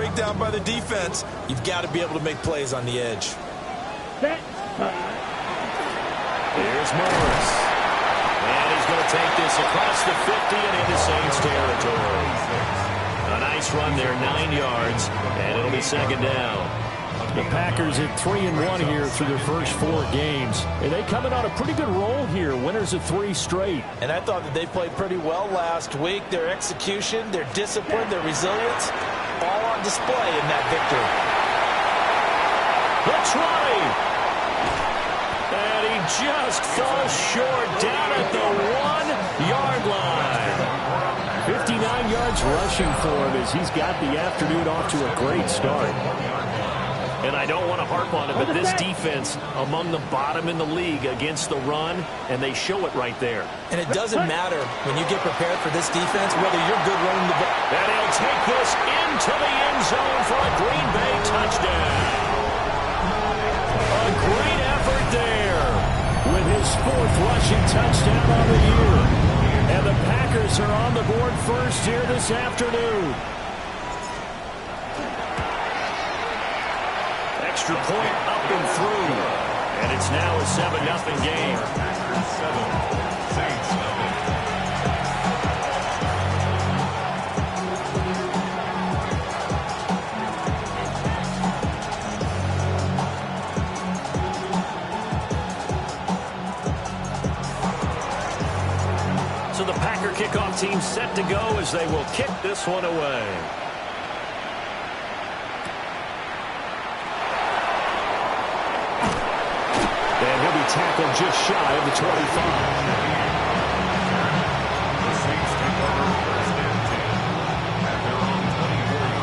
breakdown by the defense. You've got to be able to make plays on the edge. Here's Morris. And he's going to take this across the 50 and into Saints territory. A nice run there, 9 yards, and it'll be second down. The Packers at 3-1 here through their first 4 games. And they coming on a pretty good roll here. Winners of 3 straight. And I thought that they played pretty well last week. Their execution, their discipline, their resilience, all on display in that victory. The try. And he just falls short down at the 1-yard line. 59 yards rushing for him as he's got the afternoon off to a great start. And I don't want to harp on it, but this defense among the bottom in the league against the run, and they show it right there. And it doesn't matter when you get prepared for this defense, whether you're good running the ball. And he'll take this into the end zone for a Green Bay touchdown. A great effort there. With his 4th rushing touchdown on the year. And the Packers are on the board first here this afternoon. Extra point up and through. And it's now a 7-0 game. So the Packer kickoff team set to go as they will kick this one away. And he'll be tackled just shy of the 25.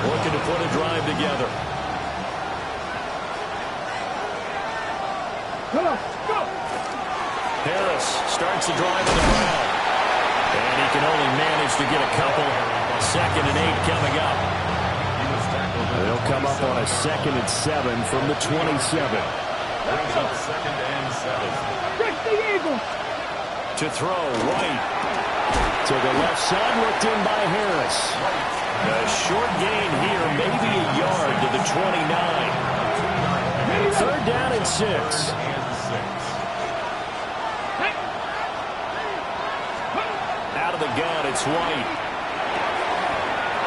Looking to put a drive together. Harris starts the drive on the ground. And he can only manage to get a couple. 2nd and 8 coming up. They'll come up on a 2nd and 7 from the 27. Brings up 2nd and 7. To throw, White. To the left side, looked in by Harris. A short gain here, maybe a yard to the 29. 3rd down and 6. Out of the gun, it's White.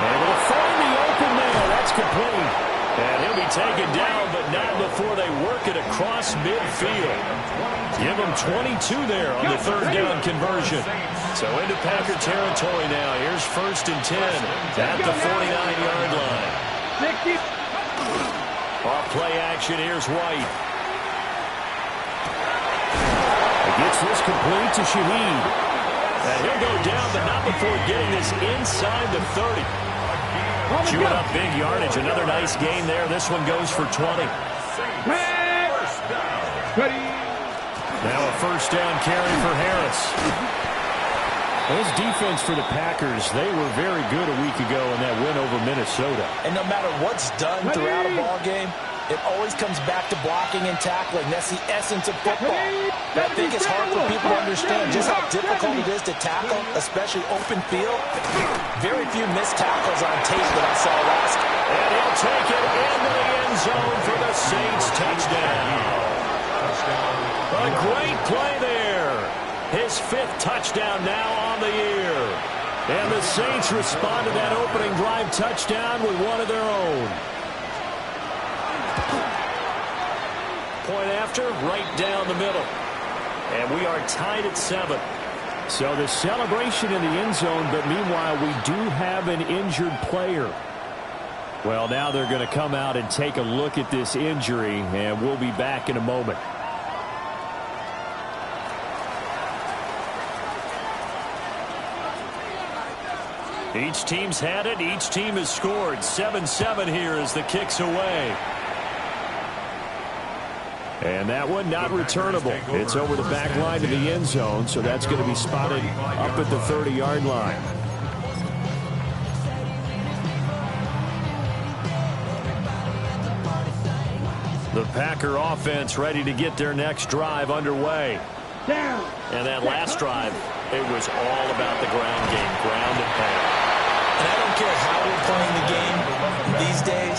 Able to find the open man. That's complete. And he'll be taken down, but not before they work it across midfield. Give him 22 there on the 3rd down conversion. So into Packer territory now. Here's 1st and 10 at the 49-yard line. Off play action, here's White. Gets this complete to Shaheed. And he'll go down, but not before getting this inside the 30. Chewing up big yardage. Another nice gain there. This one goes for 20. Now a 1st down carry for Harris. This defense for the Packers, they were very good a week ago in that win over Minnesota. And no matter what's done throughout a ball game, it always comes back to blocking and tackling. That's the essence of football. But I think it's hard for people to understand just how difficult it is to tackle, especially open field. Very few missed tackles on tape that I saw last. And he'll take it into the end zone for the Saints touchdown. A great play there. His 5th touchdown now on the year. And the Saints respond to that opening drive touchdown with one of their own. Point after, right down the middle. And we are tied at 7. So the celebration in the end zone, but meanwhile we do have an injured player. Well, now they're going to come out and take a look at this injury, and we'll be back in a moment. Each team's had it. Each team has scored. 7-7 here as the kick's away. And that one not returnable. It's over the back line to the end zone, so that's going to be spotted up at the 30-yard line. The Packer offense ready to get their next drive underway. And that last drive, it was all about the ground game, ground and pound. And I don't care how we're playing the game these days,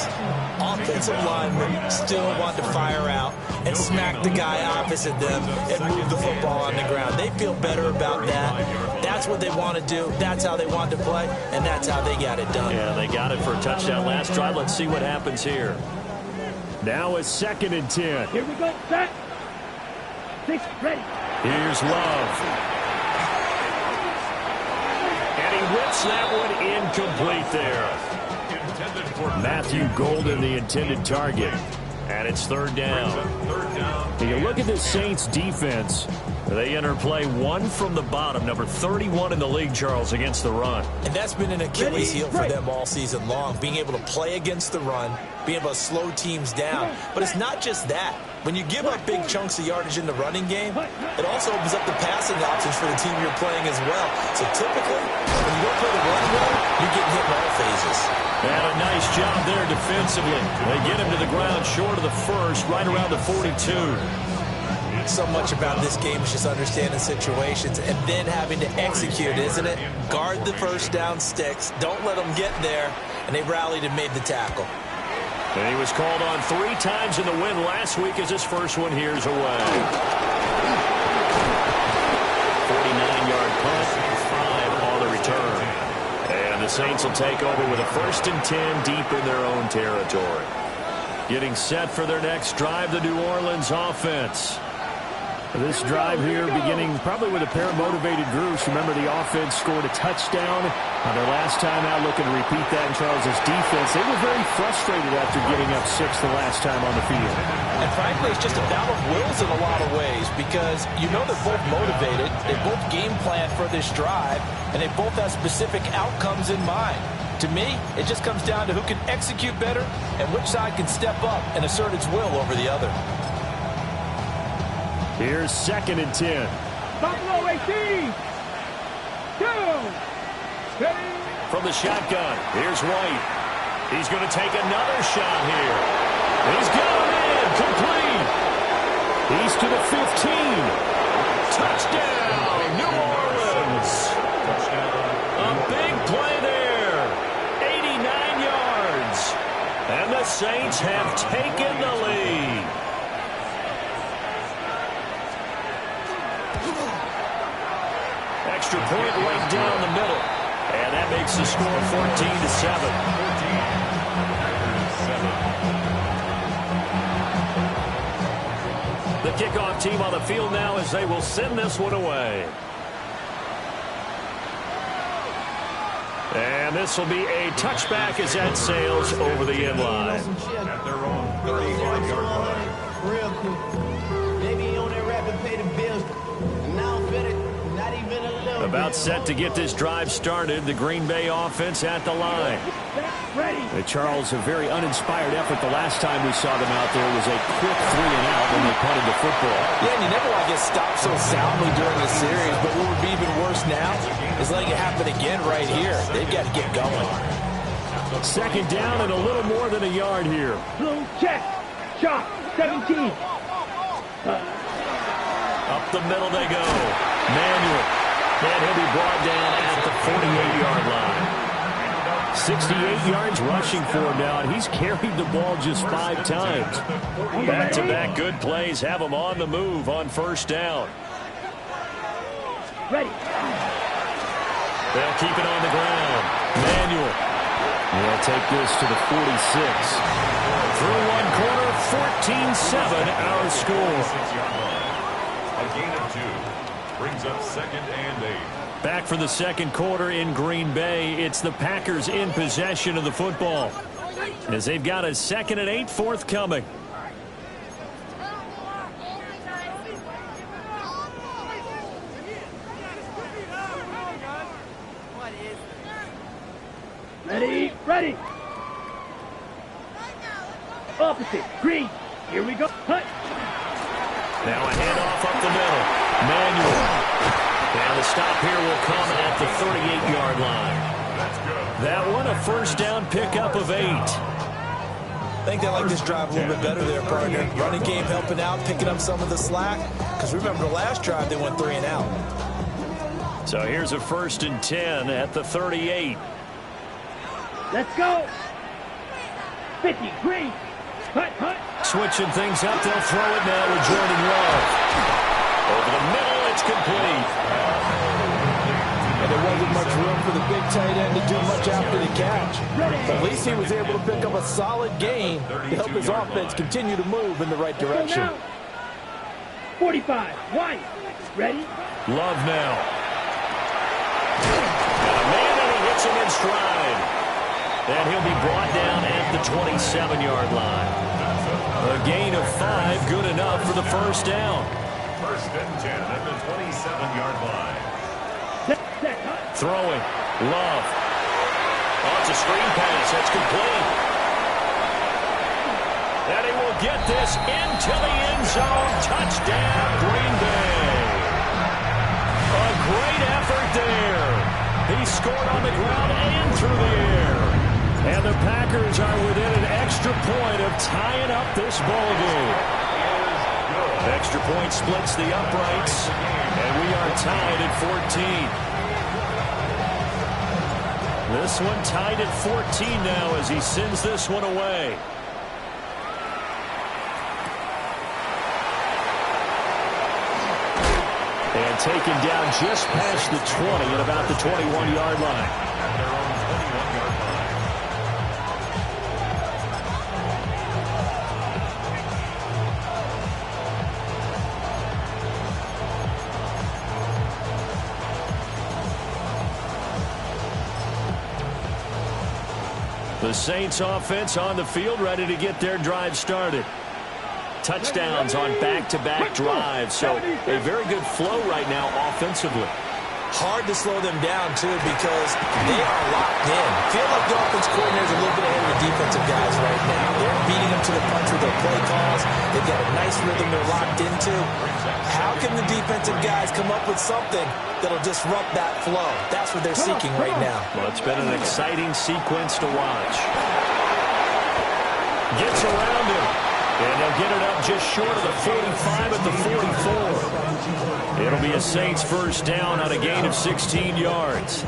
offensive linemen still want to fire out and smack the guy opposite them and move the football on the ground. They feel better about that. That's what they want to do. That's how they want to play, and that's how they got it done. Yeah, they got it for a touchdown last drive. Let's see what happens here. Now it's 2nd and 10. Here we go, set. 6, ready. Here's Love. And he whips that one incomplete there. Matthew Golden, the intended target. And it's 3rd down. You look at this Saints defense. They enter play 1 from the bottom, number 31 in the league, Charles, against the run. And that's been an Achilles heel for them all season long, being able to play against the run, being able to slow teams down. But it's not just that. When you give up big chunks of yardage in the running game, it also opens up the passing options for the team you're playing as well. So typically, when you don't play the run well, you're getting hit in all phases. And a nice job there defensively. They get him to the ground short of the first, right around the 42. So much about this game is just understanding situations and then having to execute, isn't it? Guard the first down sticks. Don't let them get there. And they rallied and made the tackle. And he was called on 3 times in the win last week as his first one here's away. 49-yard punt, 5 on the return. And the Saints will take over with a 1st and 10 deep in their own territory. Getting set for their next drive, the New Orleans offense. This drive here beginning probably with a pair of motivated groups. Remember, the offense scored a touchdown on their last time out, looking to repeat that in Charles's defense. They were very frustrated after getting up 6 the last time on the field. And frankly, it's just a battle of wills in a lot of ways because you know they're both motivated. They both game plan for this drive, and they both have specific outcomes in mind. To me, it just comes down to who can execute better and which side can step up and assert its will over the other. Here's 2nd and 10. Buffalo 18. 2. Ready. From the shotgun, here's White. He's going to take another shot here. He's got him in, complete. He's to the 15. Touchdown, New Orleans. A big play there. 89 yards. And the Saints have taken the lead. Extra point right down the middle. And that makes the score 14-7. The kickoff team on the field now as they will send this one away. And this will be a touchback as that sails over the end line. At their own 35-yard line. Real quick. Maybe on that rapid pay the bills. Now fit it. Not even a little. About set to get this drive started. The Green Bay offense at the line. Ready. Charles, a very uninspired effort. The last time we saw them out there was a quick 3-and-out when they punted the football. Yeah, and you never want to get stopped so soundly during the series, but what would be even worse now is letting it happen again right here. They've got to get going. 2nd down and a little more than a yard here. Blue check. Shot. 17. Up the middle they go. Manuel. And he'll be brought down at the 48-yard line. 68 yards rushing for him now, and he's carried the ball just 5 times. Back-to-back good plays have him on the move on 1st down. Ready. They'll keep it on the ground. Manuel. They'll take this to the 46. Through one quarter, 14-7 our score. A gain of 2. Brings up 2nd and 8. Back for the 2nd quarter in Green Bay. It's the Packers in possession of the football, as they've got a 2nd and 8 forthcoming. Ready. Ready. Opposite. Green. Here we go. Hut. Now a handoff up the middle. Manuel. And the stop here will come at the 38-yard line. That one, a 1st down pickup of 8. I think they like this drive a little bit better there, partner. Running game helping out, picking up some of the slack. Because remember the last drive, they went 3-and-out. So here's a 1st and 10 at the 38. Let's go. 50. Green. Switching things up, they'll throw it now with Jordan Love. Over the middle, it's complete. And there wasn't much room for the big tight end to do much after the catch. But at least he was able to pick up a solid gain to help his offense continue to move in the right direction. 45, White, ready? Love now. And a man, and he hits him in stride. And he'll be brought down at the 27-yard line. A gain of 5, good enough for the first down. First and 10 at the 27-yard line. Throwing. Love. Oh, it's a screen pass. That's complete. And he will get this into the end zone. Touchdown, Green Bay. A great effort there. He scored on the ground and through the air. And the Packers are within an extra point of tying up this ball game. Extra point splits the uprights, and we are tied at 14. This one tied at 14 now as he sends this one away. And taken down just past the 20 at about the 21-yard line. At their own 21-yard line. The Saints offense on the field, ready to get their drive started. Touchdowns on back-to-back drives, so a very good flow right now offensively. Hard to slow them down, too, because they are locked in. Feel like the offense coordinator is a little bit ahead of the defensive guys right now. They're beating them to the punch with their play calls. They've got a nice rhythm they're locked into. How can the defensive guys come up with something that'll disrupt that flow? That's what they're seeking right now. Well, it's been an exciting sequence to watch. Gets around him. And they'll get it up just short of the 45 at the 44. It'll be a Saints first down on a gain of 16 yards.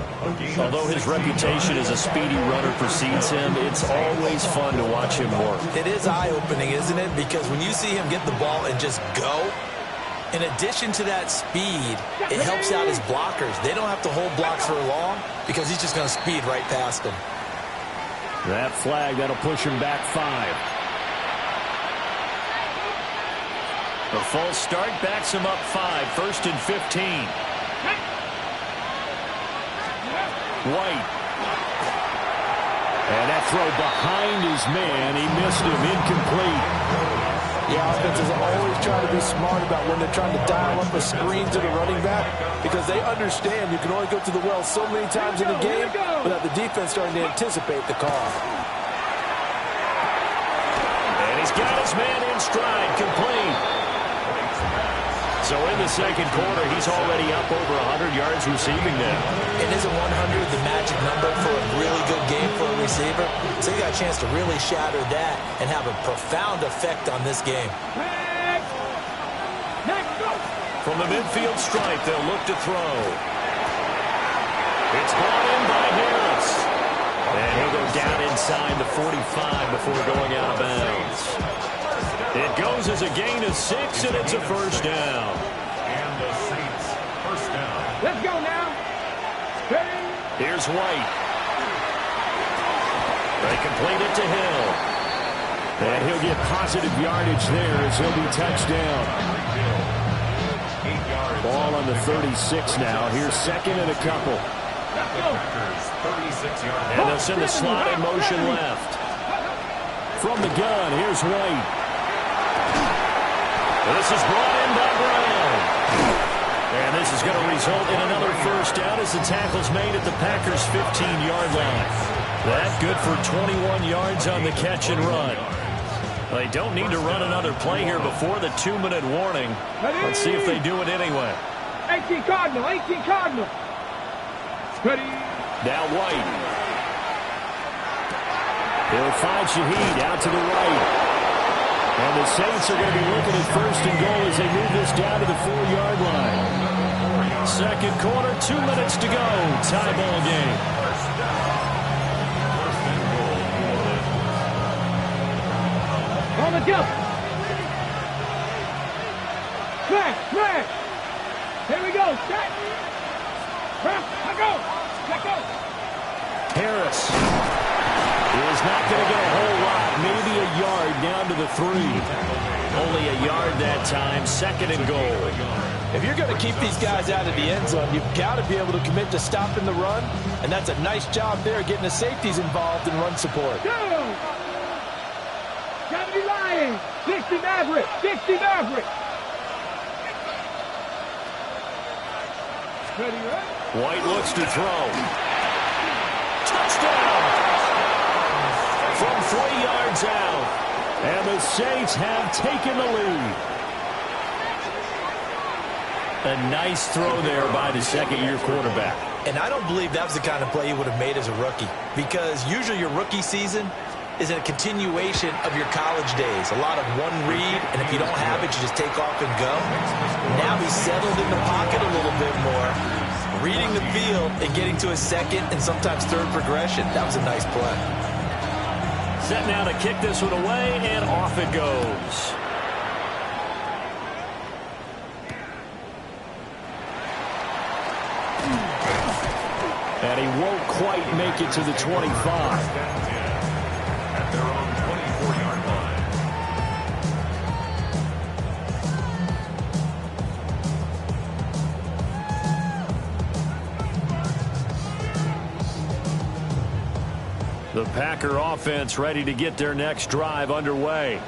Although his reputation as a speedy runner precedes him, it's always fun to watch him work. It is eye-opening, isn't it? Because when you see him get the ball and just go, in addition to that speed, it helps out his blockers. They don't have to hold blocks for long because he's just going to speed right past them. That flag, that'll push him back 5. The false start backs him up 5, first and 15. White. And that throw behind his man. He missed him, incomplete. Yeah, offenses are always trying to be smart about when they're trying to dial up a screen to the running back because they understand you can only go to the well so many times in the game without the defense starting to anticipate the call. And he's got his man in stride, complete. So in the second quarter, he's already up over 100 yards receiving now. And isn't 100 the magic number for a really good game for a receiver? So you got a chance to really shatter that and have a profound effect on this game. From the midfield stripe, they'll look to throw. It's brought in by Harris. And he'll go down inside the 45 before going out of bounds. It goes as a gain of 6, and it's a first down. And the Saints first down. Let's go now. Here's White. They complete it to Hill. And he'll get positive yardage there as he'll be touched down. 8 yards. Ball on the 36 now. Here's second and a couple. Packers 36-yard. And they'll send the slot in motion left. From the gun, here's White. This is brought in by Brown. And this is going to result in another first down as the tackle's made at the Packers' 15-yard line. That good for 21 yards on the catch and run. They don't need to run another play here before the 2-minute warning. Let's see if they do it anyway. 18 Cardinal, 18 Cardinal. Ready. Now White. He'll find Shaheed out to the right. And the Saints are going to be looking at first and goal as they move this down to the 4-yard line. Second quarter, 2 minutes to go. Tie ball game. on the jump. Smash, smash. Here we go. Set. Let go. Let go. Harris is not going to get a whole lot. Maybe a yard down to the 3. Only a yard that time. 2nd and goal. If you're going to keep these guys out of the end zone, you've got to be able to commit to stopping the run, and that's a nice job there getting the safeties involved in run support. Go. 70 Lions. 60 Maverick. 60 Maverick. Ready, right? White looks to throw. Touchdown! From 3 yards out. And the Saints have taken the lead. A nice throw there by the second-year quarterback. And I don't believe that was the kind of play he would have made as a rookie, because usually your rookie season is a continuation of your college days. A lot of one read, and if you don't have it, you just take off and go. Now he's settled in the pocket a little bit more, reading the field and getting to a second and sometimes third progression. That was a nice play. Set now to kick this one away, and off it goes. And he won't quite make it to the 25. At their own 24-yard line. The Packer offense ready to get their next drive underway.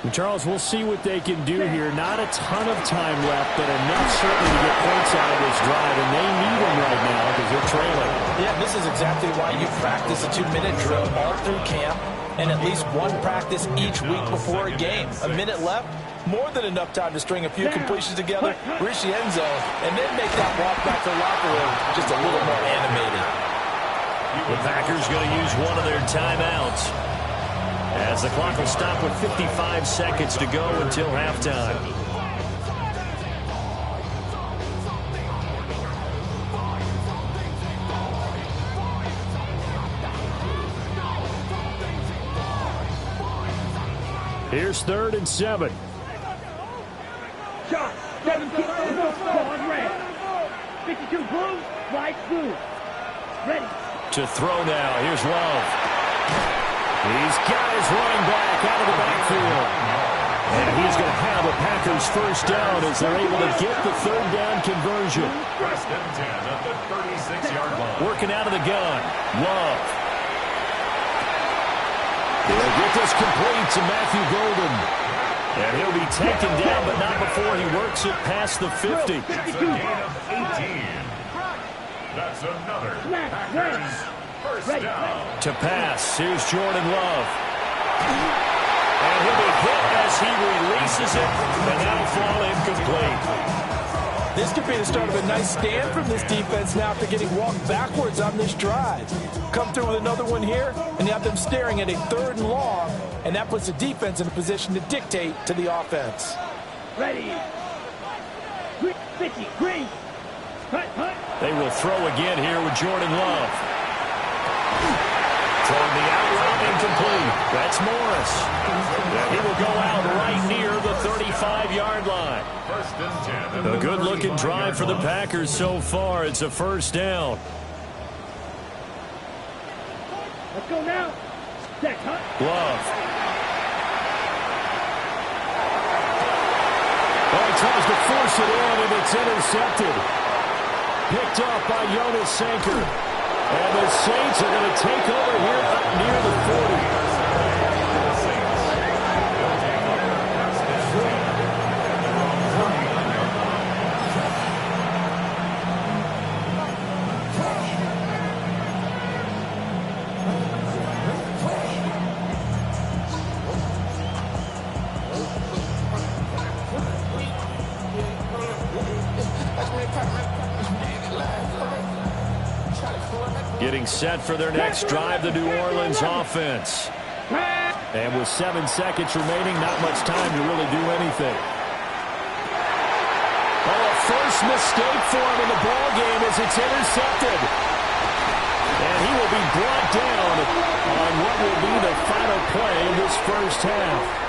And Charles, we'll see what they can do here. Not a ton of time left, but enough certainly to get points out of this drive, and they need them right now because they're trailing. Yeah, this is exactly why you practice a 2-minute drill all through camp and at least one practice each week before a game. A minute left, more than enough time to string a few completions together, reach the end zone, and then make that walk back to the locker room just a little more animated. The Packers going to use one of their timeouts, as the clock will stop with 55 seconds to go until halftime. Here's 3rd and 7. Shot. 17 on red. 52 blue. White blue. Ready. To throw now. Here's Love. He's got his running back out of the backfield. And he's going to have a Packers first down as they're able to get the 3rd down conversion. First and 10 at the 36-yard line. Working out of the gun. Love. They'll get this complete to Matthew Golden. And he'll be taken down, but not before he works it past the 50. It's a gain of 18. That's another Packers first down. To pass, here's Jordan Love. And he'll be hit as he releases it, and that'll fall incomplete. This could be the start of a nice stand from this defense now after getting walked backwards on this drive. Come through with another one here, and you have them staring at a 3rd and long, and that puts the defense in a position to dictate to the offense. Ready. 50. Green. Hut, hut. They will throw again here with Jordan Love. Throwing the out route incomplete. That's Morris. And he will go out right near the 35-yard line. First and 10. A good-looking drive for the Packers so far. It's a first down. Let's go now. Set, hut. Love. Oh, he tries to force it in, and it's intercepted. Picked up by Jonas Sanker. And the Saints are going to take over here up near the 40. Getting set for their next drive, the New Orleans offense. And with 7 seconds remaining, not much time to really do anything. Oh, a first mistake for him in the ball game as it's intercepted. And he will be brought down on what will be the final play of this this first half.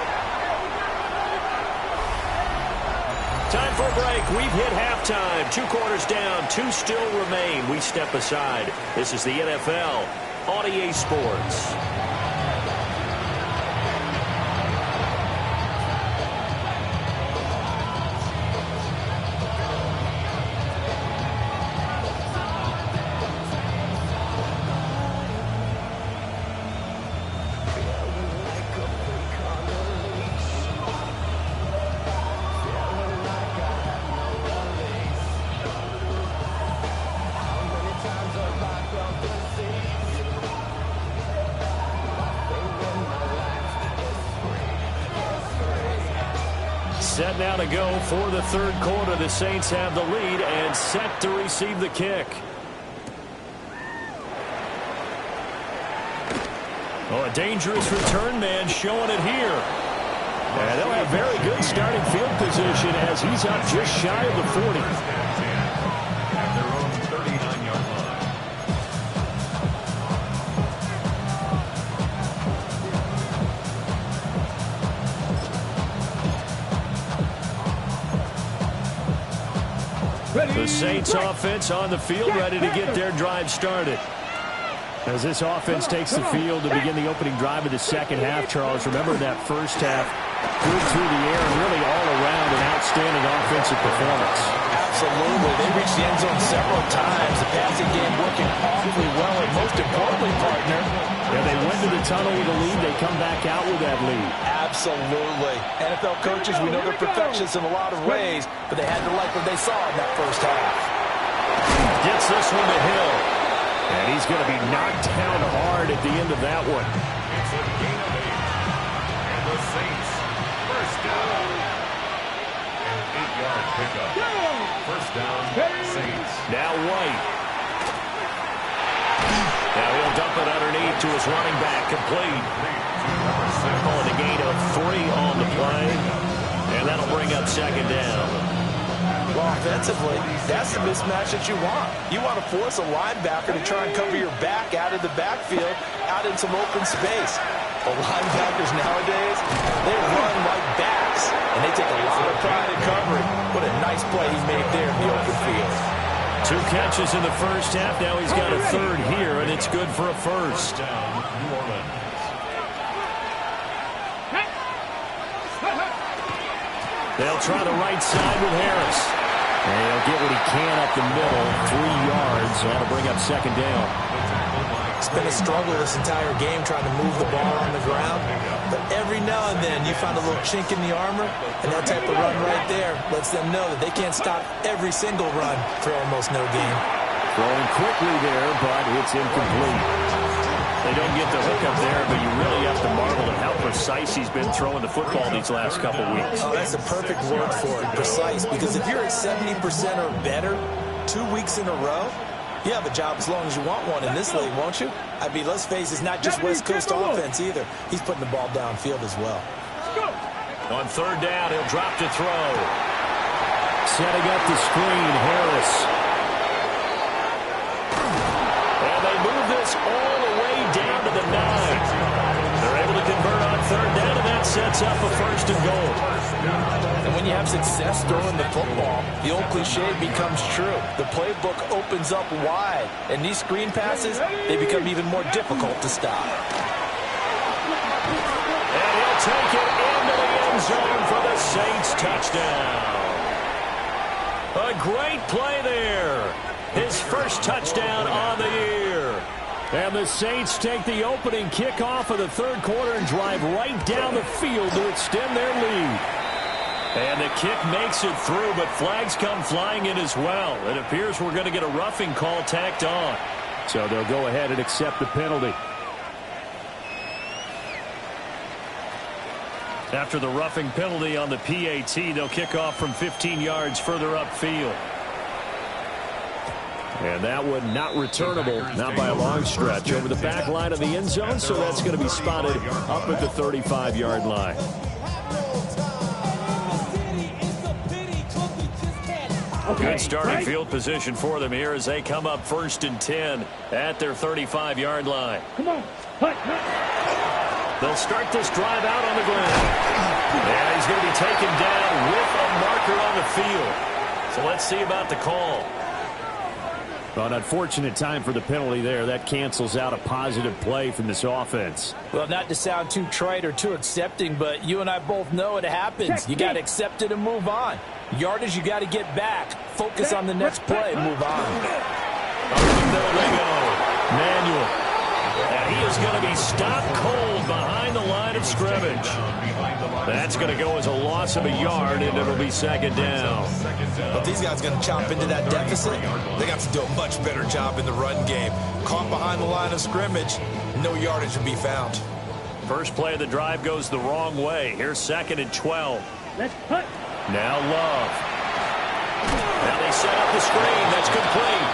Time for a break. We've hit halftime. 2 quarters down. 2 still remain. We step aside. This is the NFL on EA Sports. Set now to go for the third quarter. The Saints have the lead and set to receive the kick. Oh, a dangerous return man showing it here. And they'll have very good starting field position as he's up just shy of the 40. At their own 39-yard line. The Saints offense on the field, ready to get their drive started. As this offense takes the field to begin the opening drive of the second half, Charles, remember that first half, good through the air and really all around an outstanding offensive performance. Absolutely. They reached the end zone several times. The passing game working awfully well, and most importantly, partner, they went to the tunnel with a lead. They come back out with that lead. Absolutely. NFL coaches, we know they're perfectionists in a lot of ways, but they had to like what they saw in that first half. Gets this one to Hill. And he's going to be knocked down hard at the end of that one. It's a gain of 8. And the Saints, first down. An 8-yard pickup. First down, Saints. Now White. Now he'll dump it underneath to his running back, complete. Calling a gain of 3 on the play. And that'll bring up second down. Well, offensively, that's the mismatch that you want. You want to force a linebacker to try and cover your back out of the backfield, out in some open space. The linebackers nowadays, they run like backs, and they take a lot of pride in covering. What a nice play he made there in the open field. 2 catches in the first half. Now he's got a third here, and it's good for a first. Down, New Orleans. They'll try the right side with Harris. And he'll get what he can up the middle, 3 yards. That'll bring up second down. It's been a struggle this entire game trying to move the ball on the ground. But every now and then you find a little chink in the armor, and that type of run right there lets them know that they can't stop every single run for almost no gain. Throwing quickly there, but it's incomplete. They don't get the hook up there, but you really have to marvel at how precise he's been throwing the football these last couple weeks. Oh, that's the perfect word for it, precise. Because if you're at 70% or better 2 weeks in a row, you have a job as long as you want one in this league, won't you? I mean, let's face it, it's not just West Coast offense either. He's putting the ball downfield as well. On third down, he'll drop to throw. Setting up the screen, Harris. And they move this all the way down to the 9. They're able to convert on third down, and that sets up a first and goal. And when you have success throwing the football, the old cliche becomes true. The playbook opens up wide, and these screen passes, they become even more difficult to stop. And he'll take it into the end zone for the Saints touchdown. A great play there. His first touchdown on the year. And the Saints take the opening kickoff of the third quarter and drive right down the field to extend their lead. And the kick makes it through, but flags come flying in as well. It appears we're going to get a roughing call tacked on. So they'll go ahead and accept the penalty. After the roughing penalty on the PAT, they'll kick off from 15 yards further upfield. And that one not returnable, not by a long stretch, over the back line of the end zone, so that's going to be spotted up at the 35-yard line. Good starting field position for them here as they come up 1st and 10 at their 35-yard line. Come on. They'll start this drive out on the ground. And he's going to be taken down with a marker on the field. So let's see about the call. Well, an unfortunate time for the penalty there. That cancels out a positive play from this offense. Well, not to sound too trite or too accepting, but you and I both know it happens. You got to accept it and move on. Yardage, you got to get back. Focus on the next play and move on. There they go. Manuel. And he is going to be stopped cold behind the line of scrimmage. That's going to go as a loss of a yard, and it'll be second down. But these guys are going to chop into that deficit. They got to do a much better job in the run game. Caught behind the line of scrimmage, no yardage to be found. First play of the drive goes the wrong way. Here's 2nd and 12. Let's put. Now Love. Now they set up the screen. That's complete.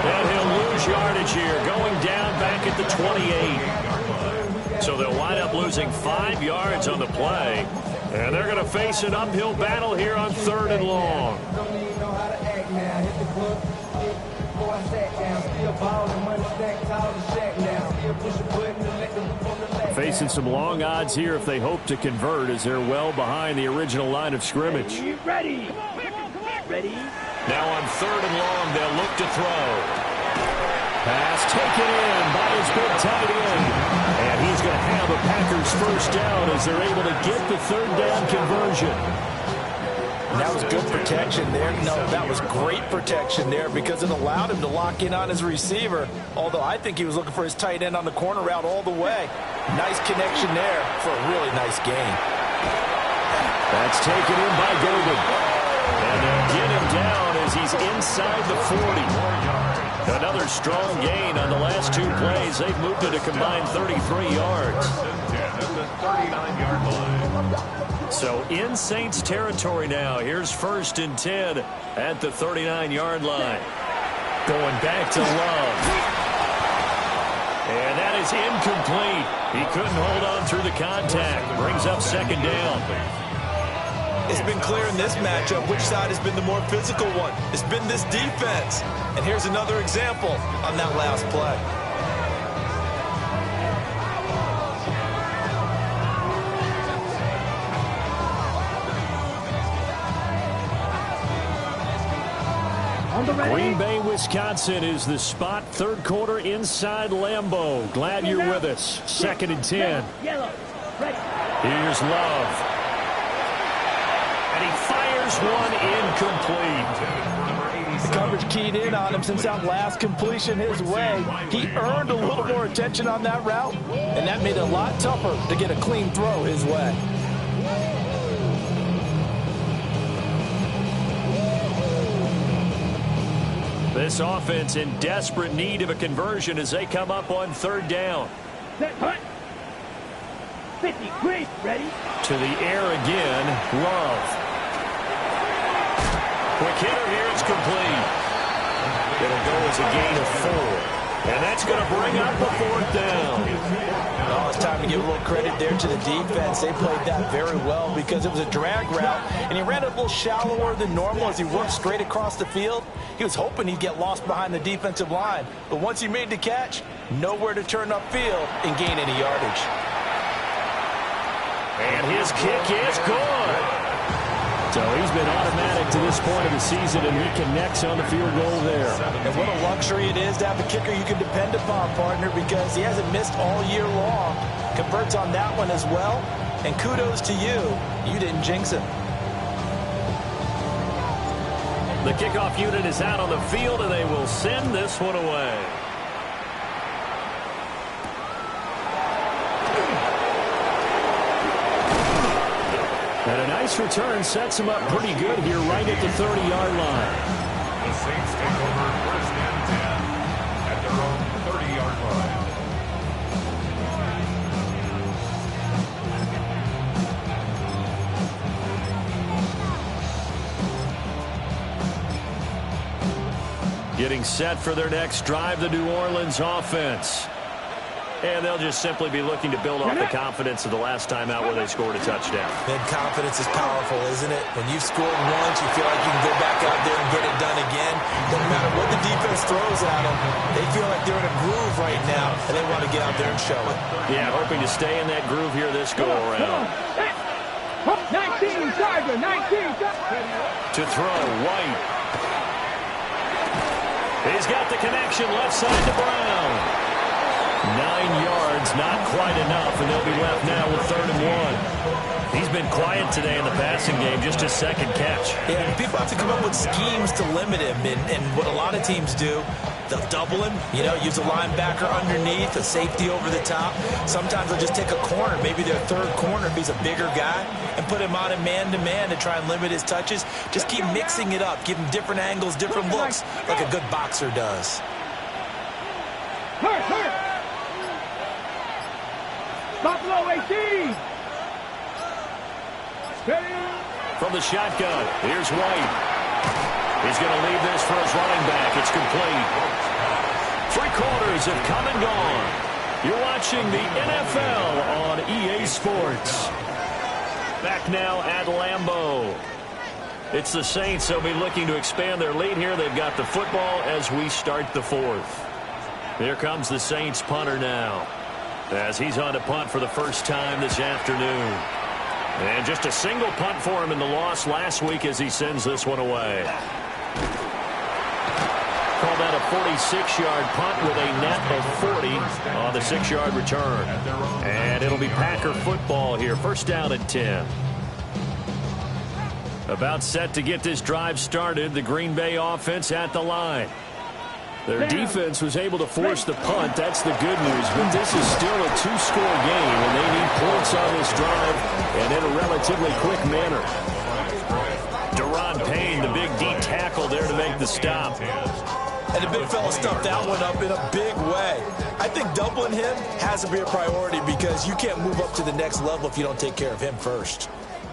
And he'll lose yardage here, going down back at the 28. So they'll wind up losing 5 yards on the play. And they're going to face an uphill battle here on 3rd and long. Facing some long odds here if they hope to convert, as they're well behind the original line of scrimmage. Ready. Ready. Now on 3rd and long, they'll look to throw. Pass taken in by his big tight end. And he's going to have a Packers first down as they're able to get the 3rd down conversion. That was good protection there. No, that was great protection there because it allowed him to lock in on his receiver. Although I think he was looking for his tight end on the corner route all the way. Nice connection there for a really nice gain. That's taken in by Gervin. And they'll get him down as he's inside the 40. Another strong gain on the last 2 plays. They've moved it a combined 33 yards. So in Saints territory now. Here's 1st and 10 at the 39-yard line. Going back to Love. And that is incomplete. He couldn't hold on through the contact. Brings up 2nd down. It's been clear in this matchup which side has been the more physical one. It's been this defense. And here's another example on that last play. Green Bay, Wisconsin is the spot. 3rd quarter inside Lambeau. Glad you're with us. 2nd and 10. Yellow. Ready. Here's Love. And he fires one incomplete. The coverage keyed in on him since that last completion his way. He earned a little more attention on that route, and that made it a lot tougher to get a clean throw his way. This offense in desperate need of a conversion as they come up on 3rd down. Set. Hunt. 50. Green. Ready. To the air again. Love. Quick hitter here. It's complete. It'll go as a gain of 4. And that's going to bring up a 4th down. Oh, it's time to give a little credit there to the defense. They played that very well because it was a drag route, and he ran it a little shallower than normal as he worked straight across the field. He was hoping he'd get lost behind the defensive line, but once he made the catch, nowhere to turn upfield and gain any yardage. And his kick is good. So he's been automatic to this point of the season, and he connects on the field goal there. And what a luxury it is to have a kicker you can depend upon, partner, because he hasn't missed all year long. Converts on that one as well, and kudos to you. You didn't jinx him. The kickoff unit is out on the field, and they will send this one away. And a nice return sets him up pretty good here right at the 30-yard line. The Saints take over 1st and 10 at their own 30-yard line. Getting set for their next drive, the New Orleans offense. And they'll just simply be looking to build off the confidence of the last time out where they scored a touchdown. Man, confidence is powerful, isn't it? When you've scored once, you feel like you can go back out there and get it done again. Doesn't matter what the defense throws at them. They feel like they're in a groove right now, and they want to get out there and show it. Yeah, hoping to stay in that groove here this go-around. 19, Charger, 19. To throw, White. He's got the connection left side to Brown. 9 yards, not quite enough, and they'll be left now with 3rd and 1. He's been quiet today in the passing game, just his second catch. Yeah, and people have to come up with schemes to limit him, and what a lot of teams do, they'll double him, use a linebacker underneath, a safety over the top. Sometimes they'll just take a corner, maybe their 3rd corner if he's a bigger guy, and put him on a man-to-man to try and limit his touches. Just keep mixing it up, give him different angles, different looks, like a good boxer does. Hurt. Buffalo 18. From the shotgun, here's White. He's going to leave this for his running back. It's complete. 3 quarters have come and gone. You're watching the NFL on EA Sports. Back now at Lambeau. It's the Saints. They'll be looking to expand their lead here. They've got the football as we start the 4th. Here comes the Saints punter now, as he's on to punt for the first time this afternoon. And just a single punt for him in the loss last week as he sends this one away. Call that a 46-yard punt with a net of 40 on the 6-yard return. And it'll be Packer football here. First down at 10. About set to get this drive started. The Green Bay offense at the line. Their defense was able to force the punt. That's the good news. But this is still a 2-score game, and they need points on this drive and in a relatively quick manner. Deron Payne, the big D tackle there to make the stop. And the big fella stuffed that one up in a big way. I think doubling him has to be a priority because you can't move up to the next level if you don't take care of him first.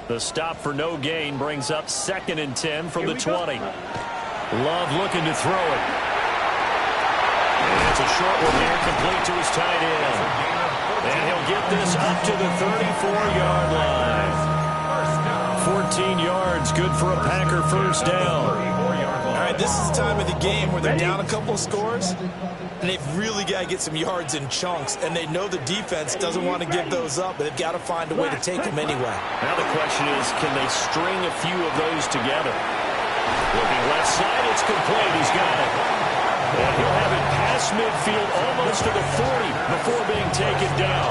The stop for no gain brings up 2nd and 10 from the 20. Love looking to throw it. And it's a short one here, complete to his tight end. And he'll get this up to the 34-yard line. 14 yards, good for a Packer first down. All right, this is the time of the game where they're down a couple of scores, and they've really got to get some yards in chunks, and they know the defense doesn't want to give those up, but they've got to find a way to take them anyway. Now the question is, can they string a few of those together? Looking left side, it's complete. He's got it. And he'll have it past midfield almost to the 40 before being taken down.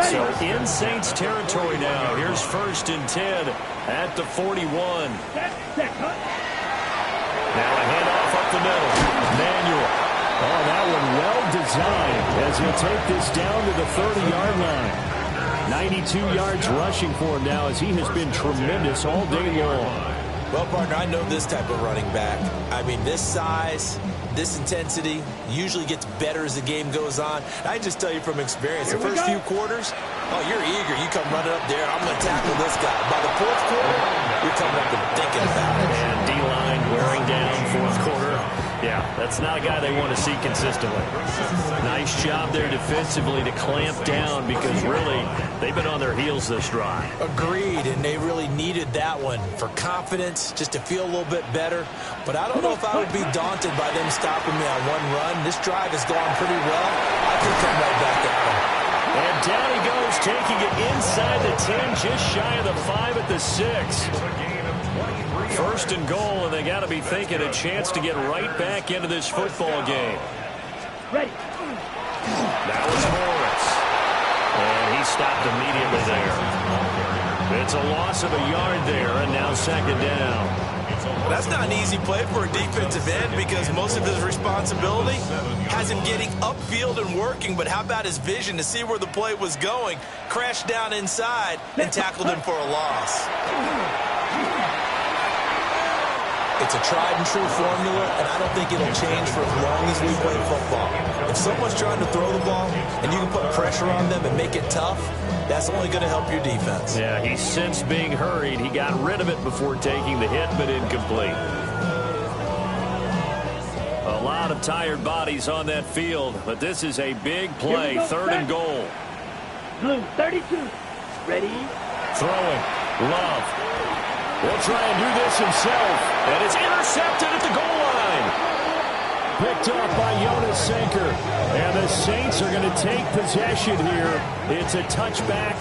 So in Saints territory now. Here's 1st and 10 at the 41. Now a handoff up the middle. Manuel. Oh, that one well designed as he'll take this down to the 30-yard line. 92 yards rushing for him now as he has been tremendous all day long. Well, partner, I know this type of running back. I mean, this size, this intensity usually gets better as the game goes on. I just tell you from experience, the first few quarters, oh, you're eager. You come running up there, I'm going to tackle this guy. By the 4th quarter, you're coming up and thinking about it. And D-line wearing down 4th quarter. Yeah, that's not a guy they want to see consistently. Nice job there defensively to clamp down because really they've been on their heels this drive. Agreed, and they really needed that one for confidence, just to feel a little bit better. But I don't know if I would be daunted by them stopping me on one run. This drive has gone pretty well. I could come right back at them. And down he goes, taking it inside the 10, just shy of the 5 at the 6. 1st and goal, and they got to be thinking a chance to get right back into this football game. Ready. That was Morris. And he stopped immediately there. It's a loss of a yard there, and now 2nd down. That's not an easy play for a defensive end because most of his responsibility has him getting upfield and working, but how about his vision to see where the play was going, crashed down inside, and tackled him for a loss. It's a tried-and-true formula, and I don't think it'll change for as long as we play football. If someone's trying to throw the ball and you can put pressure on them and make it tough, that's only going to help your defense. Yeah, he's since being hurried. He got rid of it before taking the hit, but incomplete. A lot of tired bodies on that field, but this is a big play, 3rd and goal. Blue, 32. Ready? Throwing. Love. Will try and do this himself. And it's intercepted at the goal line. Picked up by Jonas Sinker. And the Saints are going to take possession here. It's a touchback